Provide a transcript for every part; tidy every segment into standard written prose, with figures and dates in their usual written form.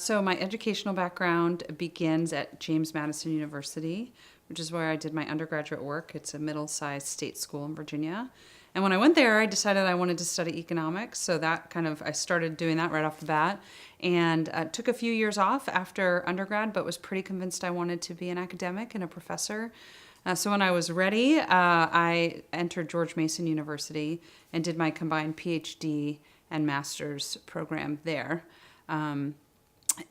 So my educational background begins at James Madison University, which is where I did my undergraduate work. It's a middle-sized state school in Virginia. And when I went there, I decided I wanted to study economics. So I started doing that right off the bat, and took a few years off after undergrad, but was pretty convinced I wanted to be an academic and a professor. So when I was ready, I entered George Mason University and did my combined PhD and master's program there.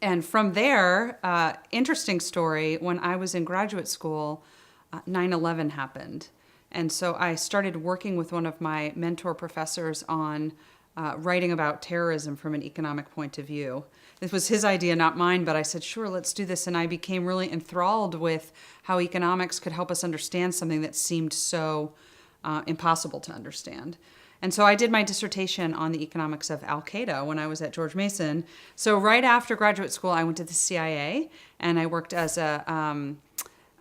And from there, interesting story, when I was in graduate school, 9/11 happened. And so I started working with one of my mentor professors on writing about terrorism from an economic point of view. This was his idea, not mine, but I said, sure, let's do this. And I became really enthralled with how economics could help us understand something that seemed so impossible to understand. And so I did my dissertation on the economics of al-Qaeda when I was at George Mason. So right after graduate school, I went to the CIA, and I worked as an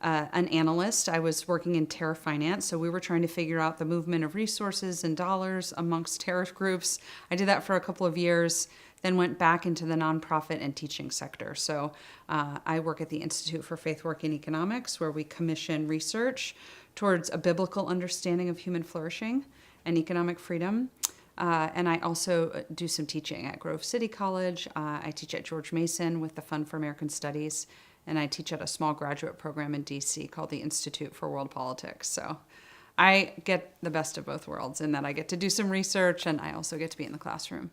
analyst. I was working in terror finance, so we were trying to figure out the movement of resources and dollars amongst terrorist groups. I did that for a couple of years, then went back into the nonprofit and teaching sector. So I work at the Institute for Faith Work in Economics, where we commission research towards a biblical understanding of human flourishing and economic freedom. And I also do some teaching at Grove City College. I teach at George Mason with the Fund for American Studies, and I teach at a small graduate program in DC called the Institute for World Politics. So I get the best of both worlds in that I get to do some research, and I also get to be in the classroom.